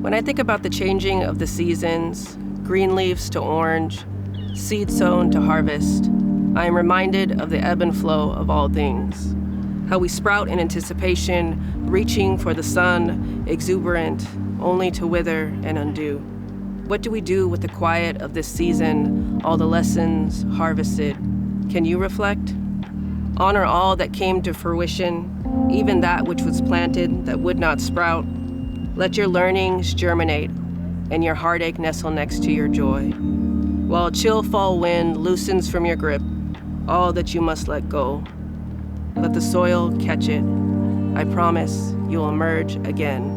When I think about the changing of the seasons, green leaves to orange, seed sown to harvest, I am reminded of the ebb and flow of all things. How we sprout in anticipation, reaching for the sun, exuberant, only to wither and undo. What do we do with the quiet of this season, all the lessons harvested? Can you reflect? Honor all that came to fruition, even that which was planted that would not sprout. Let your learnings germinate and your heartache nestle next to your joy. While a chill fall wind loosens from your grip all that you must let go. Let the soil catch it. I promise you'll emerge again.